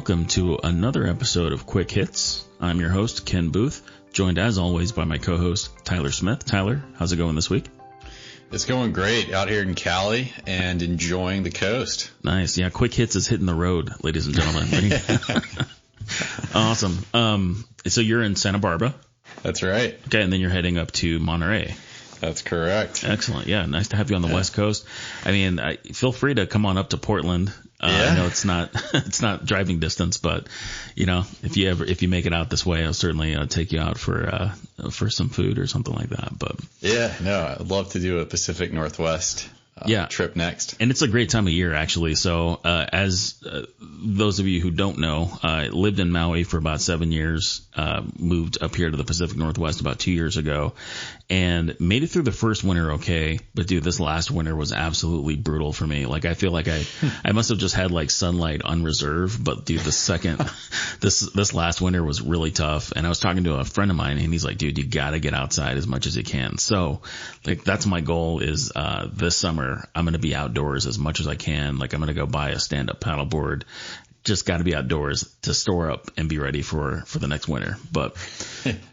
welcome to another episode of Quick Hits. I'm your host, Ken Booth, joined as always by my co-host, Tyler Smith. Tyler, how's it going this week? It's going great out here in Cali and enjoying the coast. Nice. Yeah, Quick Hits is hitting the road, ladies and gentlemen. Awesome. So you're in Santa Barbara. That's right. Okay, and then you're heading up to Monterey. That's correct. Excellent. Yeah, nice to have you on the West Coast. I mean, feel free to come on up to Portland. I know it's not driving distance, but if you make it out this way, I'll certainly take you out for some food or something like that. But I'd love to do a Pacific Northwest trip next. And it's a great time of year, actually. So as those of you who don't know, I lived in Maui for about 7 years, moved up here to the Pacific Northwest about 2 years ago, and made it through the first winter okay. But dude, this last winter was absolutely brutal for me. Like, I feel like I must have just had like sunlight on reserve. But dude, this last winter was really tough. And I was talking to a friend of mine, and he's like, dude, you gotta get outside as much as you can. So like, that's my goal is, this summer, I'm going to be outdoors as much as I can. Like, I'm going to go buy a stand-up paddleboard. Just got to be outdoors to store up and be ready for the next winter. But,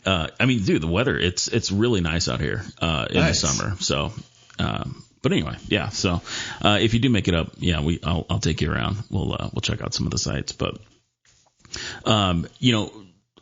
I mean, dude, the weather, it's really nice out here, in the summer. So, but anyway, yeah. So, if you do make it up, I'll take you around. We'll check out some of the sites, but,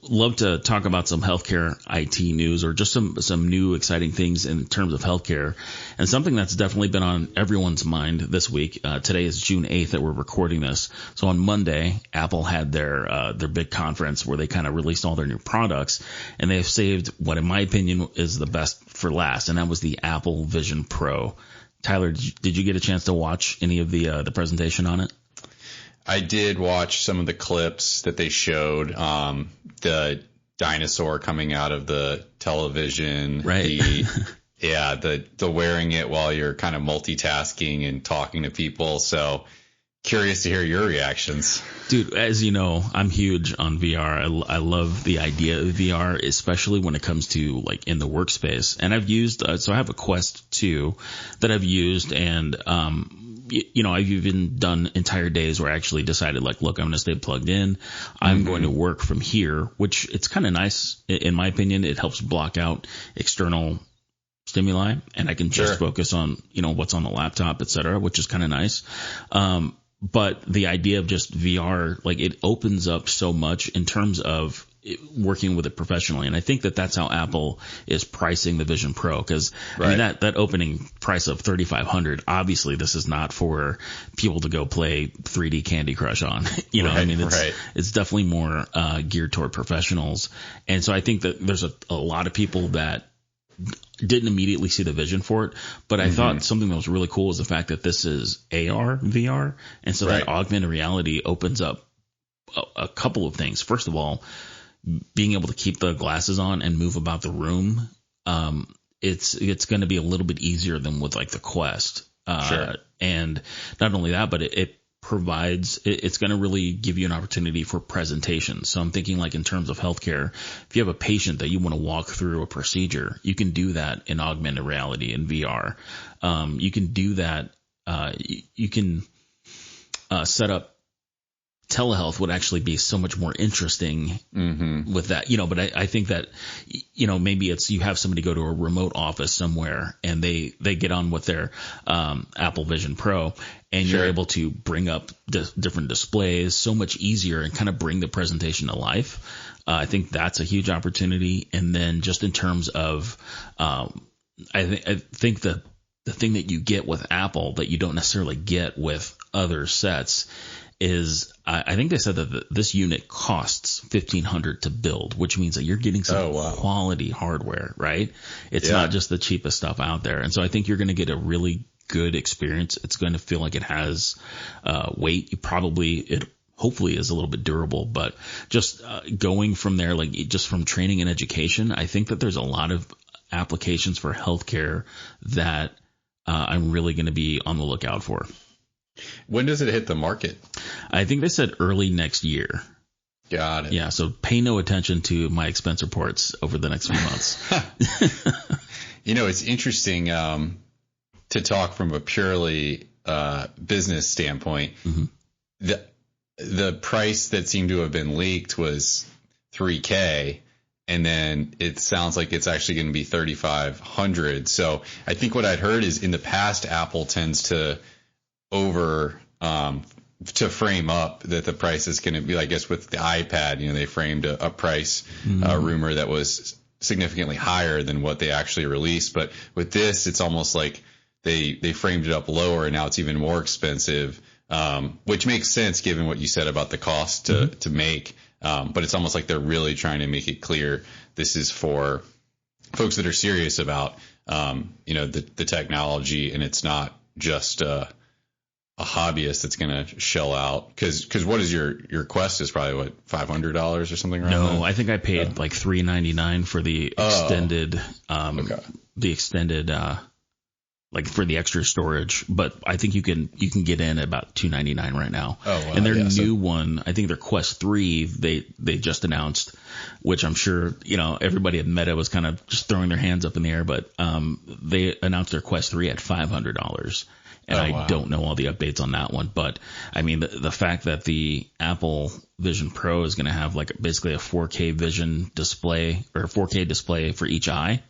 love to talk about some healthcare IT news or just some new exciting things in terms of healthcare, and something that's definitely been on everyone's mind this week. Today is June 8th that we're recording this. So on Monday, Apple had their big conference where they kind of released all their new products, and they've saved what in my opinion is the best for last. And that was the Apple Vision Pro. Tyler, did you get a chance to watch any of the presentation on it? I did watch some of the clips that they showed, the dinosaur coming out of the television, right? The wearing it while you're kind of multitasking and talking to people. So curious to hear your reactions. Dude, as you know, I'm huge on VR. I love the idea of VR, especially when it comes to like in the workspace. And I've used, so I have a Quest 2 that I've used, and, I've even done entire days where I actually decided like, look, I'm going to stay plugged in. I'm going to work from here, which it's kind of nice. In my opinion, it helps block out external stimuli, and I can just focus on, what's on the laptop, et cetera, which is kind of nice. But the idea of just VR, like, it opens up so much in terms of working with it professionally. And I think that that's how Apple is pricing the Vision Pro. Cause I mean, that opening price of $3,500, obviously this is not for people to go play 3D Candy Crush on, it's definitely more, geared toward professionals. And so I think that there's a lot of people that didn't immediately see the vision for it, but I thought something that was really cool is the fact that this is AR, VR. And so that augmented reality opens up a couple of things. First of all, being able to keep the glasses on and move about the room, it's going to be a little bit easier than with like the Quest. And not only that, but it provides, it's going to really give you an opportunity for presentation. So I'm thinking like in terms of healthcare, if you have a patient that you want to walk through a procedure, you can do that in augmented reality in VR. You can do that. You can set up. Telehealth would actually be so much more interesting with that, but I think that, maybe it's, you have somebody go to a remote office somewhere and they get on with their, Apple Vision Pro, and you're able to bring up different displays so much easier and kind of bring the presentation to life. I think that's a huge opportunity. And then just in terms of, I think that the thing that you get with Apple that you don't necessarily get with other sets is, I think they said that this unit costs $1,500 to build, which means that you're getting some quality hardware, right? It's not just the cheapest stuff out there. And so I think you're going to get a really good experience. It's going to feel like it has weight. It hopefully is a little bit durable, but just going from there, like just from training and education, I think that there's a lot of applications for healthcare that I'm really going to be on the lookout for. When does it hit the market? I think they said early next year. Got it. Yeah, so pay no attention to my expense reports over the next few months. It's interesting to talk from a purely business standpoint. the price that seemed to have been leaked was $3K. And then it sounds like it's actually going to be $3,500. So I think what I'd heard is in the past, Apple tends to to frame up that the price is going to be, I guess with the iPad, they framed a price rumor that was significantly higher than what they actually released. But with this, it's almost like they framed it up lower and now it's even more expensive, which makes sense given what you said about the cost to make. But it's almost like they're really trying to make it clear this is for folks that are serious about, the technology, and it's not just a hobbyist that's going to shell out. Cause what is your Quest is probably what, $500 or something around No, that? I think I paid like $399 for the extended, like for the extra storage, but I think you can get in at about $299 right now. Oh, wow. And their new one, I think their Quest 3, they just announced, which I'm sure, everybody at Meta was kind of just throwing their hands up in the air, but they announced their Quest 3 at $500. And I don't know all the updates on that one, but I mean, the fact that the Apple Vision Pro is going to have like basically a 4K vision display or a 4K display for each eye.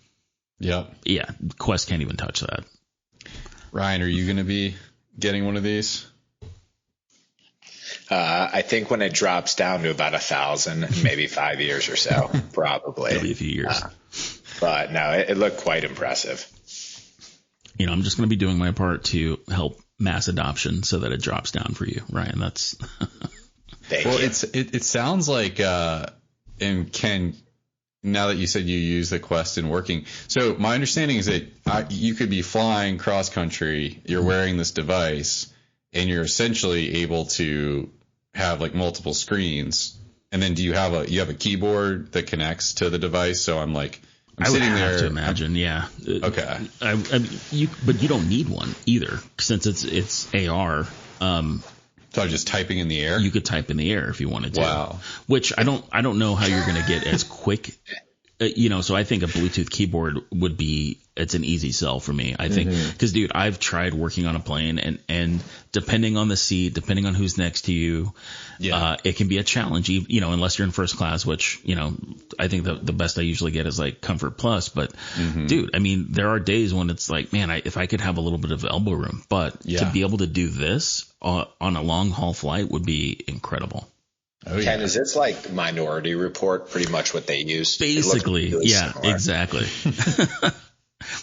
Yep. Yeah. Quest can't even touch that. Ryan, are you going to be getting one of these? I think when it drops down to about 1,000, maybe 5 years or so, probably. It'll be a few years. But no, it looked quite impressive. I'm just going to be doing my part to help mass adoption so that it drops down for you, Ryan. That's Thank you. It sounds like, and Ken, now that you said you use the Quest in working, so my understanding is that you could be flying cross country, you're wearing this device, and you're essentially able to have like multiple screens. And then do you have a keyboard that connects to the device? So I'm sitting there. I have to imagine, yeah. Okay. But you don't need one either, since it's AR. So just typing in the air? You could type in the air if you wanted to. Wow. Which I don't know how you're going to get as quick. So I think a Bluetooth keyboard it's an easy sell for me. I think, because dude, I've tried working on a plane and depending on the seat, depending on who's next to you, it can be a challenge, unless you're in first class, which, I think the best I usually get is like Comfort Plus. But dude, I mean, there are days when it's like, man, if I could have a little bit of elbow room, but to be able to do this on a long haul flight would be incredible. Oh, Ken, is this like Minority Report, pretty much what they use? Basically, really similar. Exactly.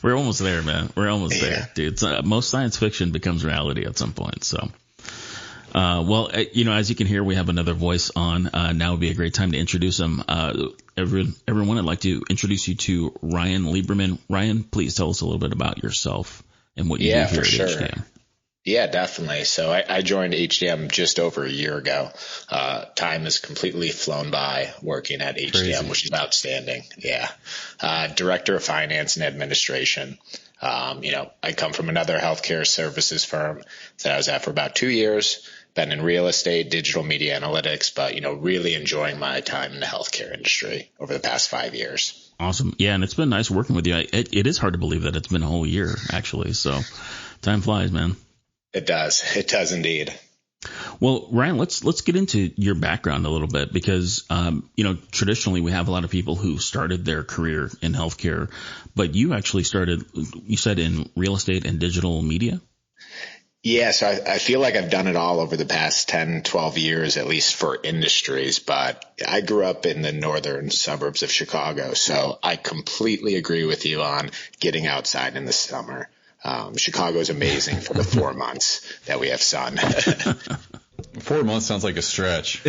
We're almost there, man. We're almost there, dude. Most science fiction becomes reality at some point. So, as you can hear, we have another voice on. Now would be a great time to introduce him. Everyone, I'd like to introduce you to Ryan Lieberman. Ryan, please tell us a little bit about yourself and what you do here at HDM. Yeah, definitely. So I joined HDM just over a year ago. Time has completely flown by working at HDM, Crazy. Which is outstanding. Yeah. Director of Finance and Administration. I come from another healthcare services firm that I was at for about 2 years. Been in real estate, digital media analytics, but, really enjoying my time in the healthcare industry over the past 5 years. Awesome. Yeah. And it's been nice working with you. It is hard to believe that it's been a whole year, actually. So time flies, man. It does. It does indeed. Well, Ryan, let's get into your background a little bit because, traditionally we have a lot of people who started their career in healthcare, but you actually started, you said, in real estate and digital media? Yeah, so I feel like I've done it all over the past 10, 12 years, at least for industries, but I grew up in the northern suburbs of Chicago, so I completely agree with you on getting outside in the summer. Chicago is amazing for the 4 months that we have sun. 4 months sounds like a stretch.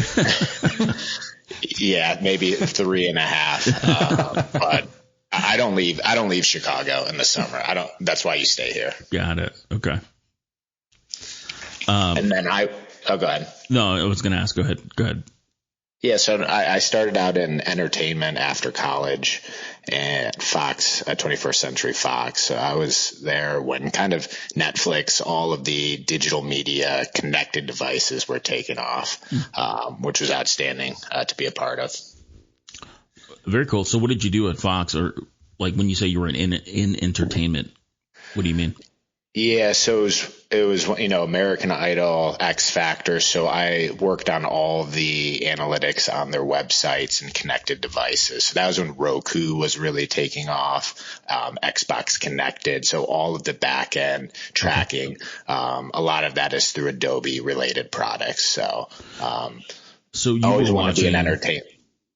Yeah, maybe 3.5. But I don't leave Chicago in the summer. That's why you stay here. Got it. Okay. And then go ahead. No, I was going to ask. Go ahead. Yeah, so I started out in entertainment after college at Fox, at 21st Century Fox. So I was there when kind of Netflix, all of the digital media connected devices were taken off, which was outstanding to be a part of. Very cool. So what did you do at Fox? Or like when you say you were in entertainment, what do you mean? Yeah, so it was American Idol, X Factor. So I worked on all the analytics on their websites and connected devices. So that was when Roku was really taking off, Xbox Connected. So all of the back end tracking, a lot of that is through Adobe related products. So So I you always were want to be an watching. entertainment.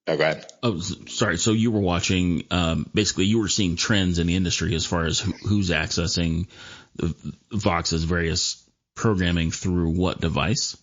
Oh, go ahead. Oh, sorry. So you were watching. Basically, you were seeing trends in the industry as far as who's accessing Vox's various programming through what device.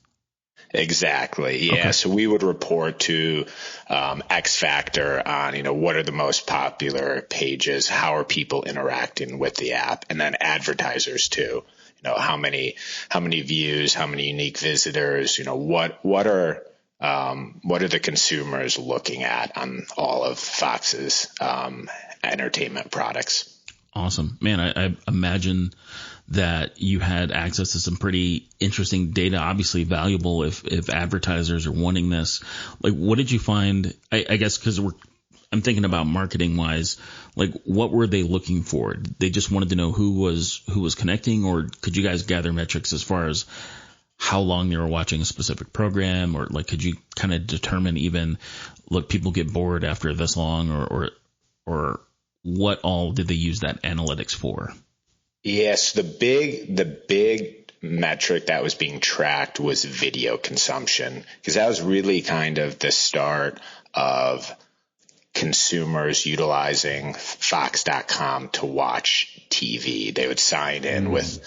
Exactly. Yeah. Okay. So we would report to X Factor on, what are the most popular pages? How are people interacting with the app? And then advertisers too. How many views? How many unique visitors? What are the consumers looking at on all of Fox's entertainment products? Awesome, man. I imagine that you had access to some pretty interesting data, obviously valuable if advertisers are wanting this. Like, what did you find? I guess because I'm thinking about marketing wise, like what were they looking for? They just wanted to know who was connecting, or could you guys gather metrics as far as how long they were watching a specific program, or like could you kind of determine even, look, people get bored after this long, or what all did they use that analytics for? Yes, the big metric that was being tracked was video consumption, because that was really kind of the start of consumers utilizing Fox.com to watch TV. They would sign in with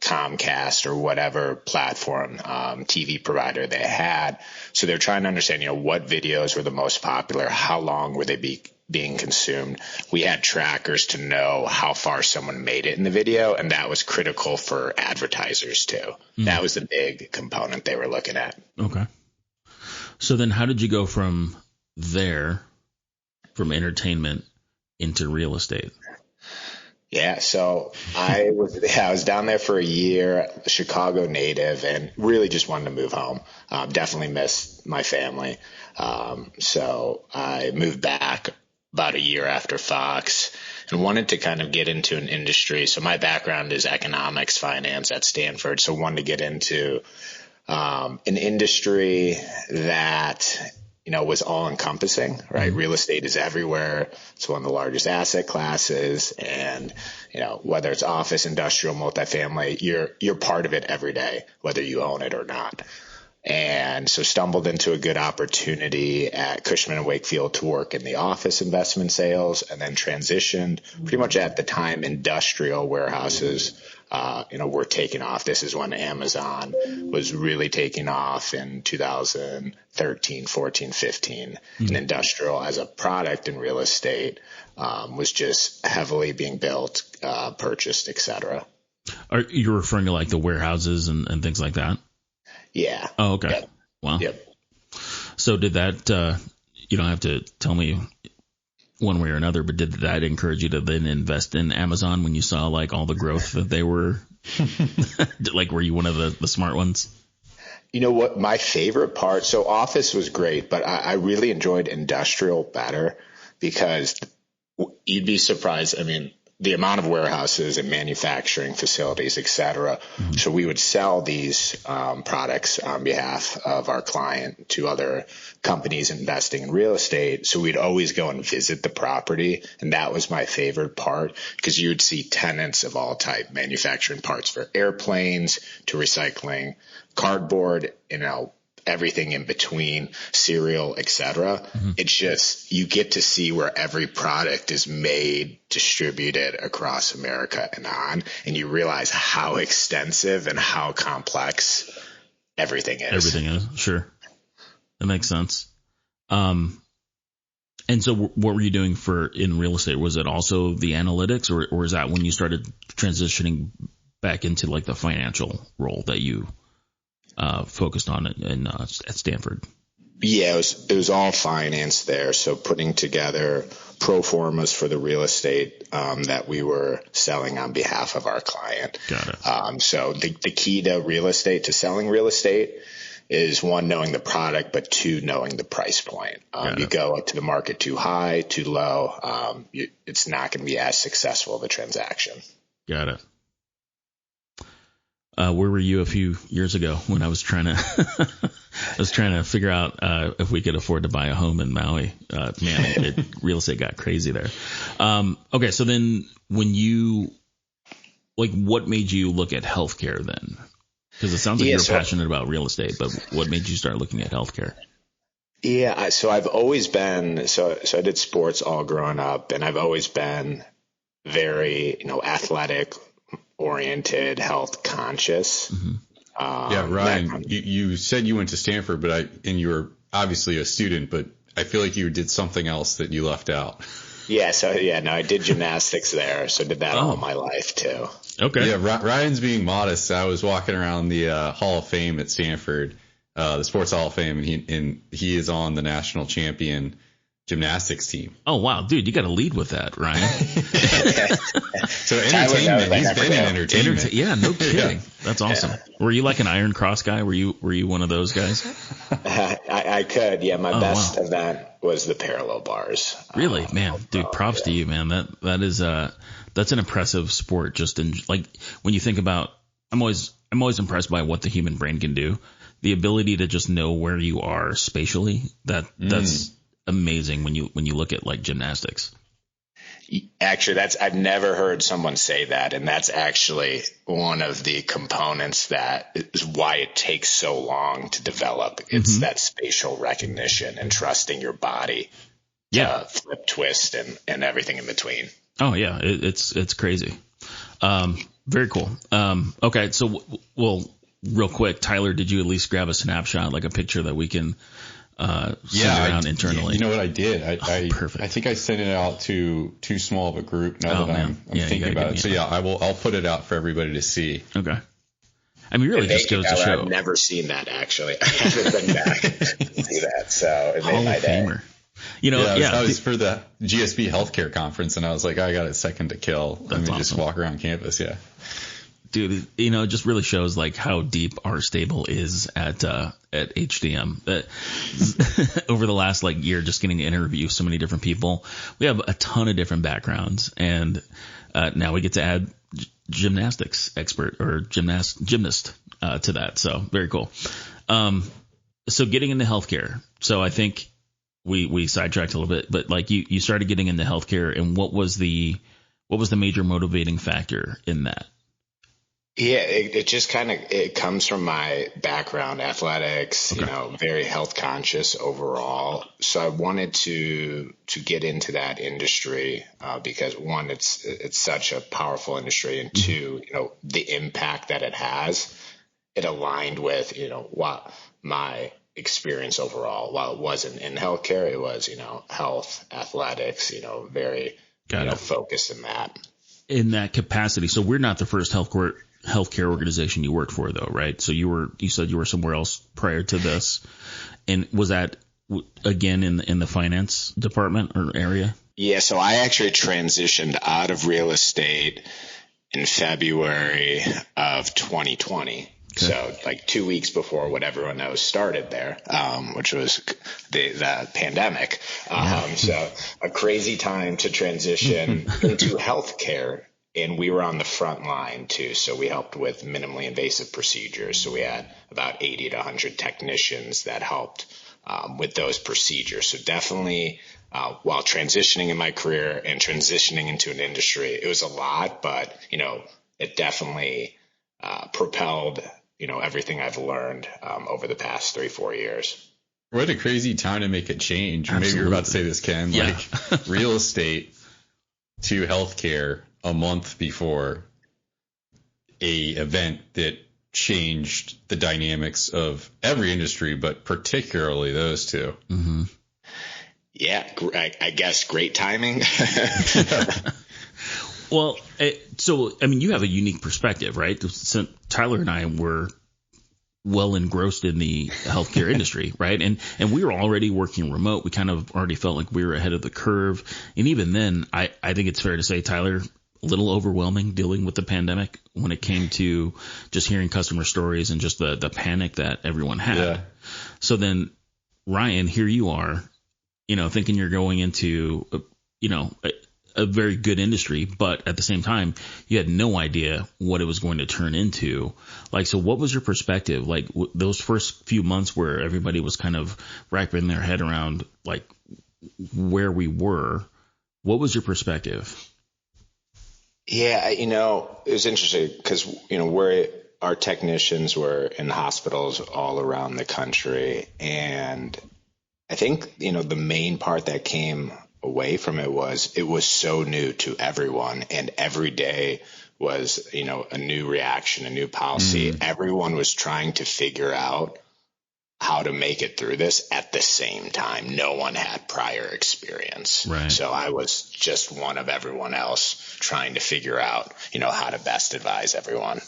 Comcast or whatever platform TV provider they had. So they're trying to understand, what videos were the most popular, how long were they being consumed. We had trackers to know how far someone made it in the video, and that was critical for advertisers too. That was the big component they were looking at. Okay. So then how did you go from there, from entertainment into real estate? Yeah, so I was down there for a year, a Chicago native, and really just wanted to move home. Definitely missed my family. So I moved back about a year after Fox and wanted to kind of get into an industry. So my background is economics, finance at Stanford. So wanted to get into an industry that was all encompassing, right? Real estate is everywhere. It's one of the largest asset classes. And, whether it's office, industrial, multifamily, you're part of it every day, whether you own it or not. And so stumbled into a good opportunity at Cushman & Wakefield to work in the office investment sales, and then transitioned pretty much at the time industrial warehouses were taking off. This is when Amazon was really taking off in 2013, 14, 15. And industrial as a product in real estate was just heavily being built, purchased, et cetera. Are you referring to like the warehouses and things like that? Yeah. Oh, okay. Yep. Wow. Yep. So did that, you don't have to tell me one way or another, but did that encourage you to then invest in Amazon when you saw like all the growth that they were, like, were you one of the smart ones? You know what? My favorite part, so office was great, but I really enjoyed industrial better, because you'd be surprised. I mean, the amount of warehouses and manufacturing facilities, et cetera. So we would sell these products on behalf of our client to other companies investing in real estate. So we'd always go and visit the property. And that was my favorite part, because you would see tenants of all type, manufacturing parts for airplanes to recycling cardboard, everything in between, cereal, et cetera. It's just, you get to see where every product is made, distributed across America and you realize how extensive and how complex everything is. Everything is, sure. That makes sense. And so what were you doing in real estate? Was it also the analytics, or is that when you started transitioning back into like the financial role that you focused on at Stanford? Yeah, it was all finance there. So putting together pro formas for the real estate that we were selling on behalf of our client. Got it. So the key to real estate, to selling real estate, is one, knowing the product, but two, knowing the price point. You go up to the market too high, too low, it's not going to be as successful of a transaction. Got it. Where were you a few years ago when I was trying to figure out if we could afford to buy a home in Maui? Man, real estate got crazy there. Okay, so then what made you look at healthcare then? Because it sounds like you're passionate about real estate, but what made you start looking at healthcare? Yeah, so I've always been so I did sports all growing up, and I've always been very athletic oriented, health conscious. Mm-hmm. Ryan, you said you went to Stanford, and you were obviously a student, but I feel like you did something else that you left out. Yeah, I did gymnastics there, so did that all my life too. Okay. Yeah, Ryan's being modest. I was walking around the Hall of Fame at Stanford, the Sports Hall of Fame, and he is on the national champion gymnastics team. Oh wow, dude, you got to lead with that, Ryan. So entertainment, he's been in entertainment. Yeah, no kidding. Yeah. That's awesome. Yeah. Were you like an Iron Cross guy? Were you one of those guys? I could. Yeah, my best event was the parallel bars. Really, man, dude, props to you, man. That is that's an impressive sport. Just in like when you think about, I'm always impressed by what the human brain can do. The ability to just know where you are spatially. That's amazing when you look at like gymnastics. Actually, I've never heard someone say that, and that's actually one of the components that is why it takes so long to develop. It's that spatial recognition and trusting your body. Yeah, flip, twist, and everything in between. Oh yeah, it's crazy. Very cool. Okay, so real quick, Tyler, did you at least grab a snapshot, like a picture that we can send around internally? You know what I did? Perfect. I think I sent it out to too small of a group now that I'm thinking about it. So yeah, I'll put it out for everybody to see. Okay. I mean, really just goes to show. I've never seen that actually. I haven't been back to see that. So it made my day. I was for the GSB healthcare conference, and I was like, I got a second to kill. Let me just walk around campus. Yeah. Dude, it just really shows like how deep our stable is at HDM. Over the last year, just getting to interview so many different people, we have a ton of different backgrounds, and now we get to add gymnastics expert or gymnast to that. So very cool. So getting into healthcare. So I think we sidetracked a little bit, but you started getting into healthcare, and what was the major motivating factor in that? Yeah, it just it comes from my background, athletics, very health conscious overall. So I wanted to get into that industry because one, it's such a powerful industry, and two, the impact that it has, it aligned with, what my experience overall. While it wasn't in healthcare, it was, health, athletics, very focused in that capacity. So we're not the first healthcare organization you worked for though, right? So you said you were somewhere else prior to this, and was that again in the finance department or area? Yeah, so I actually transitioned out of real estate in February of 2020. Okay. So 2 weeks before what everyone knows started there, which was the pandemic. So a crazy time to transition into healthcare. And we were on the front line too. So we helped with minimally invasive procedures. So we had about 80 to 100 technicians that helped with those procedures. So definitely while transitioning in my career and transitioning into an industry, it was a lot, but, it definitely propelled, everything I've learned over the past 3-4 years. What a crazy time to make a change. Absolutely. Maybe you're about to say this, Ken. Yeah. Real estate to healthcare a month before a event that changed the dynamics of every industry, but particularly those two. Mm-hmm. Yeah, I guess great timing. Well, so, I mean, you have a unique perspective, right? So Tyler and I were well engrossed in the healthcare industry, right? And we were already working remote. We kind of already felt like we were ahead of the curve. And even then, I think it's fair to say, Tyler, a little overwhelming dealing with the pandemic when it came to just hearing customer stories and just the panic that everyone had. Yeah. So then, Ryan, here you are, thinking you're going into, a very good industry, but at the same time, you had no idea what it was going to turn into. Like, so what was your perspective? Like those first few months where everybody was kind of wrapping their head around like where we were, what was your perspective? Yeah, it was interesting because, our technicians were in hospitals all around the country. And I think, the main part that came away from it was so new to everyone. And every day was, a new reaction, a new policy. Everyone was trying to figure out how to make it through this at the same time. No one had prior experience. Right. So I was just one of everyone else trying to figure out, how to best advise everyone.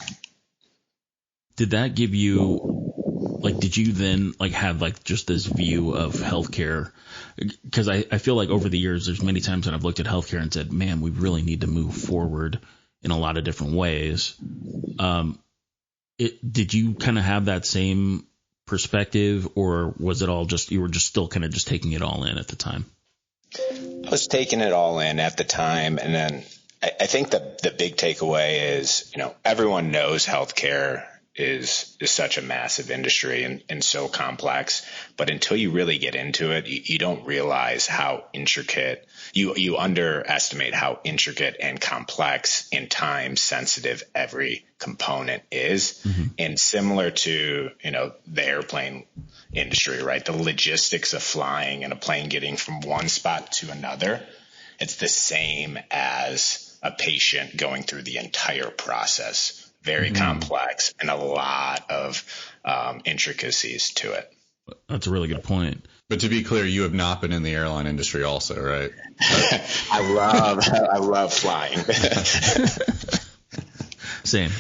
Did that give you, like, did you then like have like just this view of healthcare? Because I feel like over the years, there's many times that I've looked at healthcare and said, man, we really need to move forward in a lot of different ways. Did you kind of have that same perspective, or was it all just, you were just still kind of just taking it all in at the time? I was taking it all in at the time. And then I think the big takeaway is, everyone knows healthcare is such a massive industry and so complex, but until you really get into it, you don't realize how intricate, you underestimate how intricate and complex and time sensitive every component is. Mm-hmm. And similar to, the airplane industry, right? The logistics of flying and a plane getting from one spot to another, it's the same as a patient going through the entire process. Very complex and a lot of intricacies to it. That's a really good point. But to be clear, you have not been in the airline industry also, right? I love flying. Same.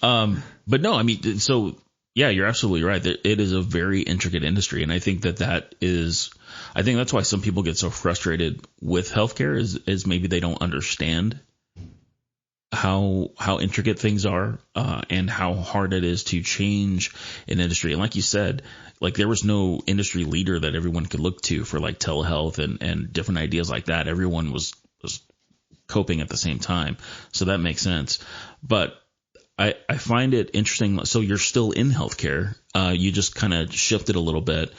But no, I mean, so yeah, you're absolutely right. It is a very intricate industry. And I think I think that's why some people get so frustrated with healthcare is maybe they don't understand how intricate things are, and how hard it is to change an industry. And like you said, like there was no industry leader that everyone could look to for like telehealth and different ideas like that. Everyone was coping at the same time. So that makes sense. But I find it interesting. So you're still in healthcare. You just kind of shifted a little bit,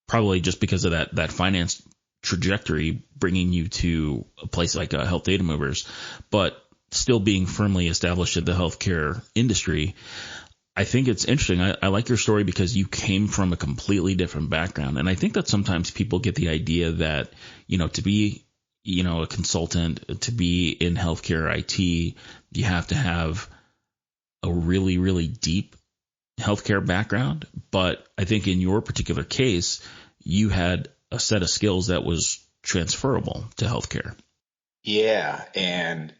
probably just because of that finance trajectory bringing you to a place like Health Data Movers, but still being firmly established in the healthcare industry. I think it's interesting. I like your story because you came from a completely different background. And I think that sometimes people get the idea that, to be, a consultant, to be in healthcare IT, you have to have a really, really deep healthcare background. But I think in your particular case, you had a set of skills that was transferable to healthcare. Yeah. And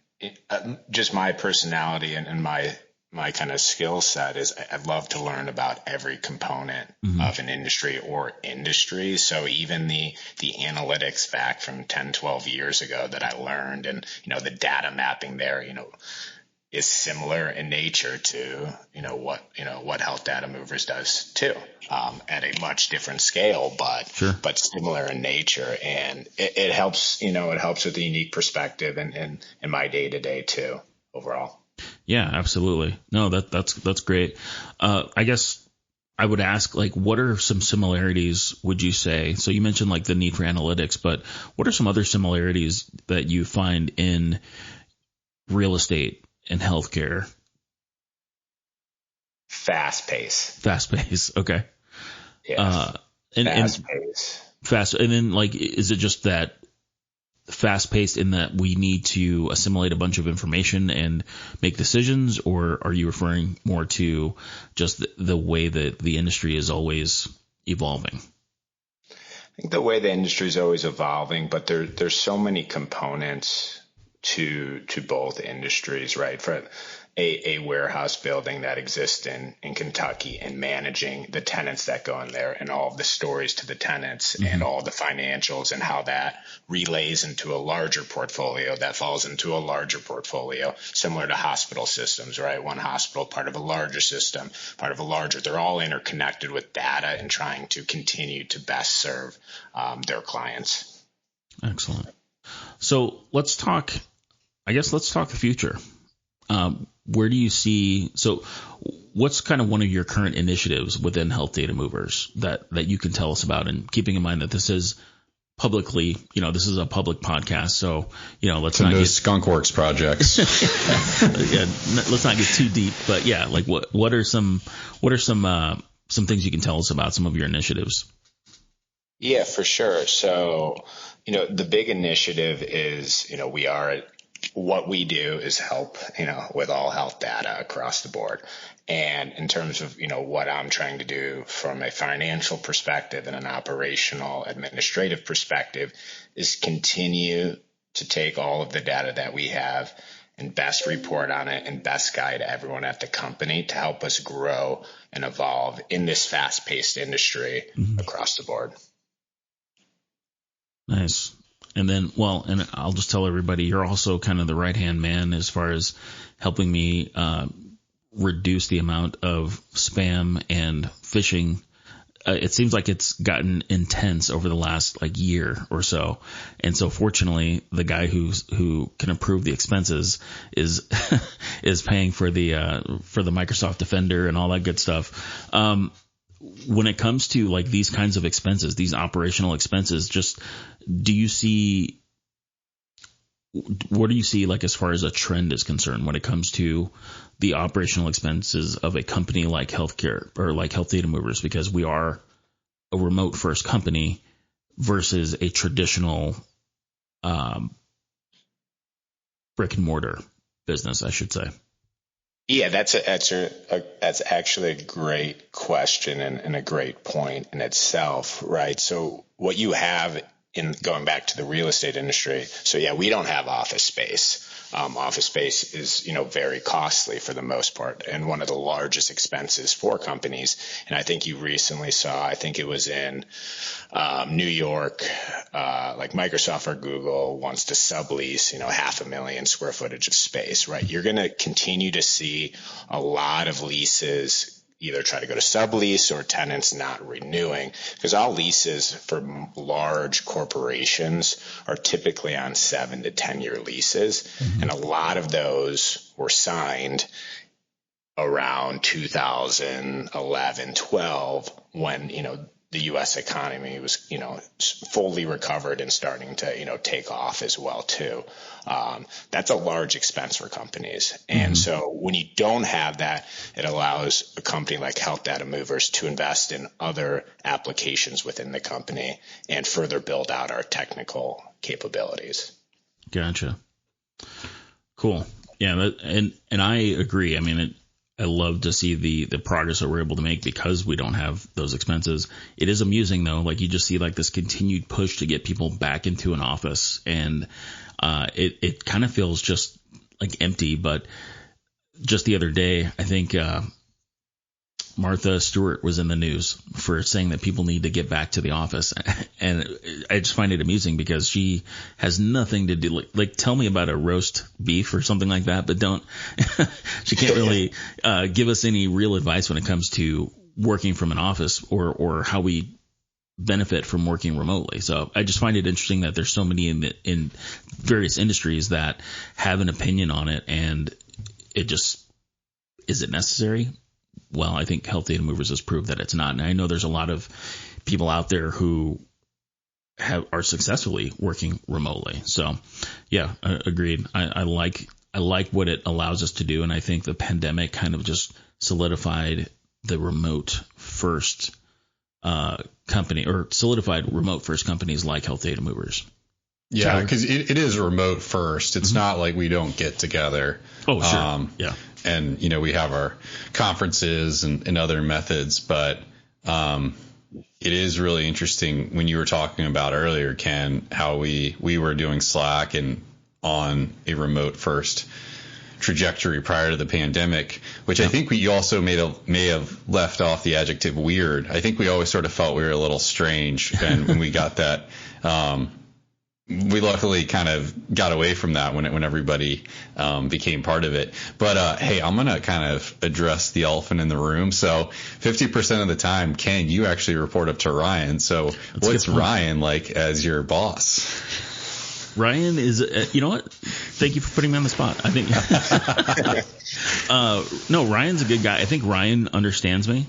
just my personality and my kind of skill set is I love to learn about every component of an industry or industries. So even the analytics back from 10, 12 years ago that I learned and, the data mapping there, is similar in nature to, what Health Data Movers does too, at a much different scale, but similar in nature. And it helps, it helps with the unique perspective and in my day to day too, overall. Yeah, absolutely. No, that's great. I guess I would ask, like, what are some similarities, would you say? So you mentioned like the need for analytics, but what are some other similarities that you find in real estate and healthcare? Fast pace. Okay. Yes. Fast pace. Fast. And then like, is it just that fast paced in that we need to assimilate a bunch of information and make decisions, or are you referring more to just the way that the industry is always evolving? I think the way the industry is always evolving, but there's so many components to both industries, right? For a warehouse building that exists in Kentucky and managing the tenants that go in there and all of the stories to the tenants and all the financials and how that relays into a larger portfolio that falls into a larger portfolio, similar to hospital systems, right? One hospital, part of a larger system, part of a larger, they're all interconnected with data and trying to continue to best serve their clients. Excellent. So let's talk the future. Where do you see, so what's kind of one of your current initiatives within Health Data Movers that you can tell us about? And keeping in mind that this is publicly, this is a public podcast. So, let's not get skunkworks projects. Yeah, let's not get too deep, but yeah, like what are some things you can tell us about some of your initiatives? Yeah, for sure. So, the big initiative is, what we do is help, with all health data across the board. And in terms of, what I'm trying to do from a financial perspective and an operational administrative perspective is continue to take all of the data that we have and best report on it and best guide everyone at the company to help us grow and evolve in this fast-paced industry across the board. Nice. And then, and I'll just tell everybody, you're also kind of the right-hand man as far as helping me reduce the amount of spam and phishing. It seems like it's gotten intense over the last year or so. And so fortunately, the guy who can approve the expenses is paying for the Microsoft Defender and all that good stuff. When it comes to these kinds of expenses, these operational expenses, what do you see as far as a trend is concerned when it comes to the operational expenses of a company like healthcare or like Health Data Movers, because we are a remote first company versus a traditional brick and mortar business, I should say? Yeah, that's actually a great question and a great point in itself, right? So what you have in going back to the real estate industry, so yeah, we don't have office space. Office space is, very costly for the most part and one of the largest expenses for companies. And I think you recently saw, I think it was in New York, Microsoft or Google wants to sublease, 500,000 square footage of space, right? You're going to continue to see a lot of leases either try to go to sublease or tenants not renewing, because all leases for large corporations are typically on 7 to 10 year leases. Mm-hmm. And a lot of those were signed around 2011, 12, when, the U.S. economy was, fully recovered and starting to, take off as well too. That's a large expense for companies. And so when you don't have that, it allows a company like Health Data Movers to invest in other applications within the company and further build out our technical capabilities. Gotcha. Cool. Yeah. And I agree. I mean, I love to see the progress that we're able to make because we don't have those expenses. It is amusing though, you just see this continued push to get people back into an office, and it kind of feels just empty. But just the other day, I think Martha Stewart was in the news for saying that people need to get back to the office. And I just find it amusing because she has nothing to do, tell me about a roast beef or something like that, but she can't really give us any real advice when it comes to working from an office or how we benefit from working remotely. So I just find it interesting that there's so many in various industries that have an opinion on it, and it just, is it necessary? Well, I think Health Data Movers has proved that it's not. And I know there's a lot of people out there who are successfully working remotely. So yeah, agreed. I like what it allows us to do. And I think the pandemic kind of just solidified the remote first company, or solidified remote first companies like Health Data Movers. Yeah, because it is remote first. It's not like we don't get together. Oh, sure. Yeah. And, we have our conferences and other methods, but it is really interesting when you were talking about earlier, Ken, how we were doing Slack and on a remote first trajectory prior to the pandemic, which I think we also may have left off the adjective weird. I think we always sort of felt we were a little strange, and when we got that, we luckily kind of got away from that when everybody became part of it. But hey, I'm gonna kind of address the elephant in the room. So 50% of the time, Ken, you actually report up to Ryan. So what's Ryan like as your boss? Ryan is, you know what? Thank you for putting me on the spot. I think, no, Ryan's a good guy. I think Ryan understands me,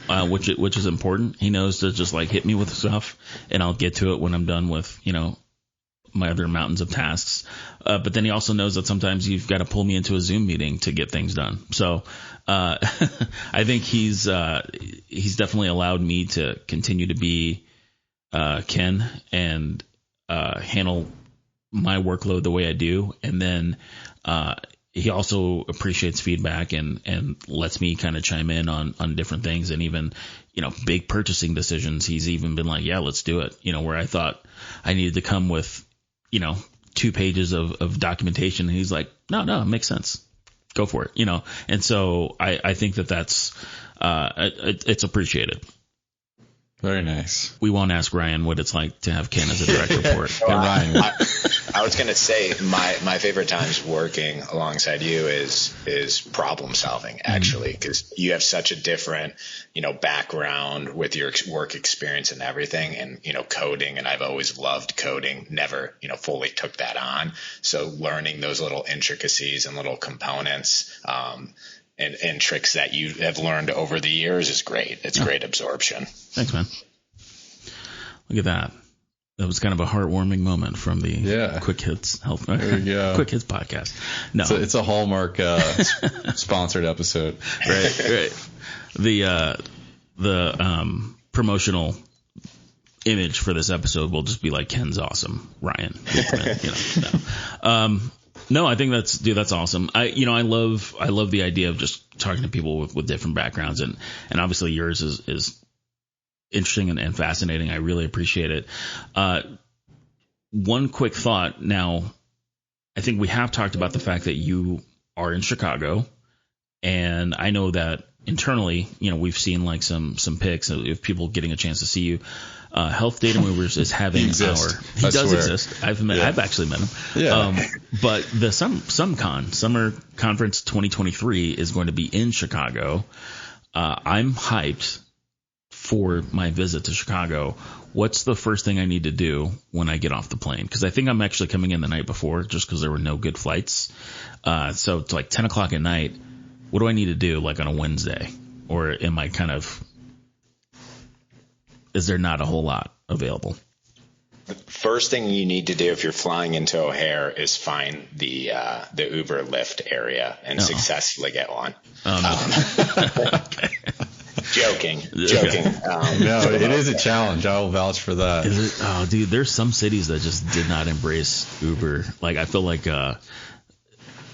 which is important. He knows to just like hit me with stuff, and I'll get to it when I'm done with, my other mountains of tasks. But then he also knows that sometimes you've got to pull me into a Zoom meeting to get things done. So, I think he's definitely allowed me to continue to be, Ken and, handle my workload the way I do. And then, he also appreciates feedback and lets me kind of chime in on different things, and even, big purchasing decisions. He's even been like, yeah, let's do it. Where I thought I needed to come with, 2 pages of documentation. And he's like, no, it makes sense. Go for it. And so I think that's, it's appreciated. Very nice. We won't ask Ryan what it's like to have Ken as a direct report. Ryan. I was going to say my favorite times working alongside you is problem solving, actually, because you have such a different, background with your work experience and everything, and, coding. And I've always loved coding, never, fully took that on. So learning those little intricacies and little components, and tricks that you have learned over the years is great. It's great absorption. Thanks, man. Look at that. That was kind of a heartwarming moment from the Quick Hits Health Quick Hits podcast. No, it's a Hallmark sponsored episode. Right. The promotional image for this episode will just be like Ken's awesome, Ryan. No, I think that's awesome. I love the idea of just talking to people with different backgrounds, and obviously yours is interesting and fascinating. I really appreciate it. One quick thought. Now, I think we have talked about the fact that you are in Chicago, and I know that internally, we've seen like some pics of people getting a chance to see you. Health Data Movers is having he does exist. I've actually met him. Yeah. But the Summer Conference 2023 is going to be in Chicago. I'm hyped for my visit to Chicago. What's the first thing I need to do when I get off the plane? Because I think I'm actually coming in the night before, just because there were no good flights. So it's like 10 o'clock at night. What do I need to do, like on a Wednesday? Or am I is there not a whole lot available? The first thing you need to do if you're flying into O'Hare is find the Uber Lyft area and successfully get one. Okay. Joking. Okay. No, it is a challenge. I will vouch for that. Oh, dude, there's some cities that just did not embrace Uber. Like, I feel like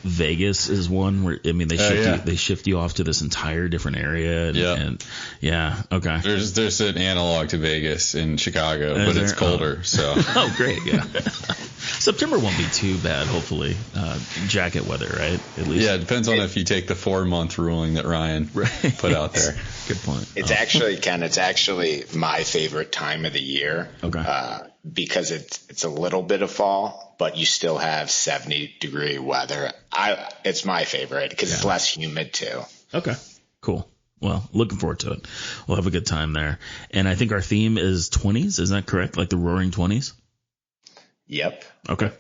Vegas is one where, they shift you off to this entire different area. And okay. There's an analog to Vegas in Chicago, but it's colder. So. Oh, great. Yeah. September won't be too bad, hopefully. Jacket weather, right? At least. Yeah, it depends on if you take the 4-month ruling that Ryan put out there. Good point. It's actually, Ken, my favorite time of the year. Okay. Because it's a little bit of fall, but you still have 70-degree weather. It's my favorite because it's less humid too. Okay, cool. Well, looking forward to it. We'll have a good time there. And I think our theme is 20s. Is that correct? Like the Roaring 20s? Yep. Okay.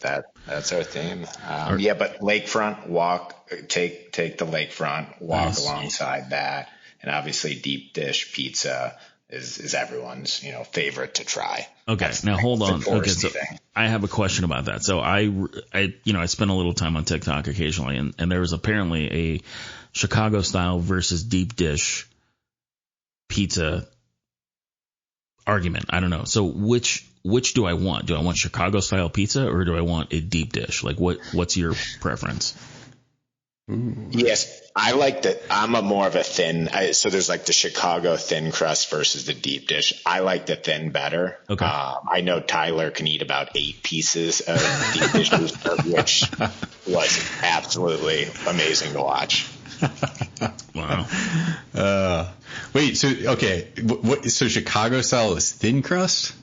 That's our theme. But lakefront take the lakefront, walk alongside that. And obviously deep dish pizza is everyone's, favorite to try. Okay. Now hold on. Okay. So I have a question about that. So I spend a little time on TikTok occasionally, and there was apparently a Chicago style versus deep dish pizza argument. I don't know. So which do I want? Do I want Chicago style pizza or do I want a deep dish? Like what's your preference? Ooh. Yes, I like that. I'm more of a thin. So there's like the Chicago thin crust versus the deep dish. I like the thin better. Okay. I know Tyler can eat about 8 pieces of deep dishes, which was absolutely amazing to watch. Wow. Wait. So Chicago style is thin crust?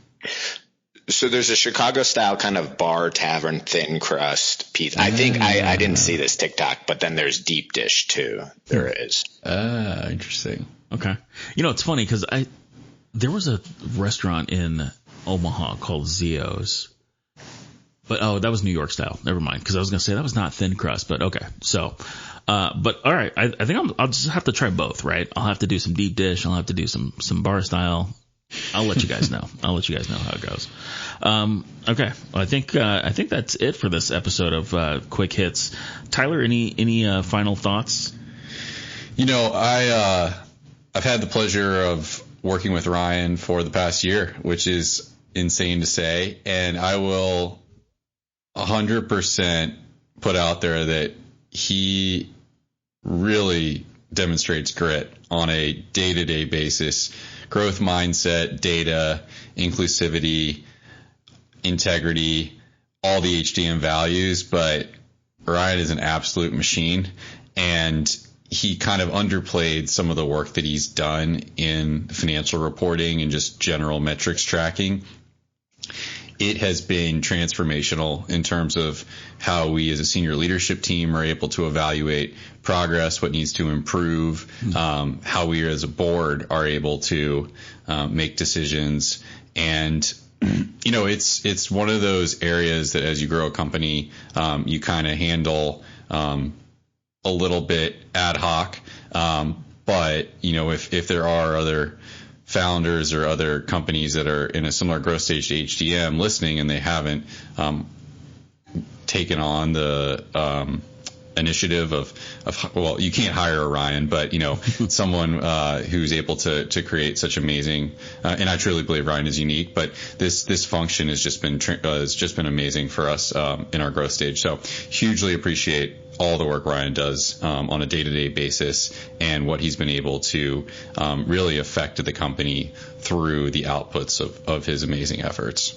So there's a Chicago style kind of bar tavern thin crust pizza. I think I didn't see this TikTok, but then there's deep dish too. There is. Interesting. Okay. It's funny because there was a restaurant in Omaha called Zio's, But that was New York style. Never mind, because I was gonna say that was not thin crust. But okay, so, but all right, I think I'll just have to try both, right? I'll have to do some deep dish. I'll have to do some bar style. I'll let you guys know. I'll let you guys know how it goes. Okay, well, I think that's it for this episode of Quick Hits. Tyler, any final thoughts? I've had the pleasure of working with Ryan for the past year, which is insane to say, and I will 100% put out there that he really demonstrates grit on a day-to-day basis. Growth mindset, data, inclusivity, integrity, all the HDM values, but Ryan is an absolute machine, and he kind of underplayed some of the work that he's done in financial reporting and just general metrics tracking. It has been transformational in terms of how we as a senior leadership team are able to evaluate progress, what needs to improve, how we as a board are able to make decisions. And, it's one of those areas that as you grow a company, you kind of handle a little bit ad hoc. But, if there are other founders or other companies that are in a similar growth stage to HDM listening and they haven't taken on the initiative of well, you can't hire a Ryan, but someone who's able to create such amazing and I truly believe Ryan is unique, but this function has just been amazing for us in our growth stage. So hugely appreciate all the work Ryan does on a day-to-day basis and what he's been able to really affect the company through the outputs of his amazing efforts.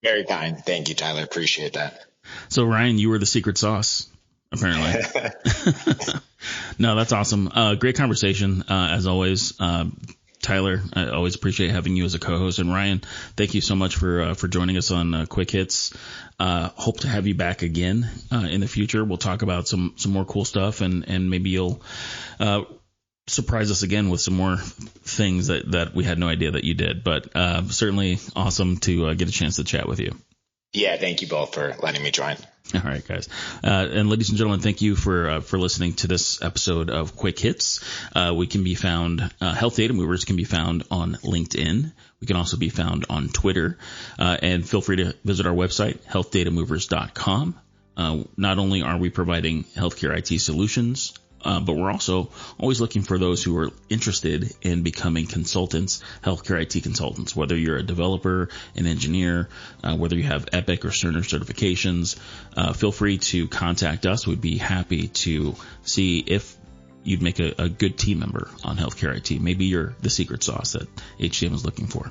Very kind. Thank you, Tyler. Appreciate that. So Ryan, you were the secret sauce, apparently. No, that's awesome. Great conversation, as always. Tyler, I always appreciate having you as a co-host. And Ryan, thank you so much for joining us on Quick Hits. Hope to have you back again in the future. We'll talk about some more cool stuff, and maybe you'll surprise us again with some more things that we had no idea that you did. But certainly awesome to get a chance to chat with you. Yeah, thank you both for letting me join. All right, guys. And ladies and gentlemen, thank you for listening to this episode of Quick Hits. We can be found, Health Data Movers can be found on LinkedIn. We can also be found on Twitter. And feel free to visit our website, healthdatamovers.com. Not only are we providing healthcare IT solutions, but we're also always looking for those who are interested in becoming consultants, healthcare IT consultants, whether you're a developer, an engineer, whether you have Epic or Cerner certifications. Feel free to contact us. We'd be happy to see if you'd make a good team member on healthcare IT. Maybe you're the secret sauce that HCM is looking for.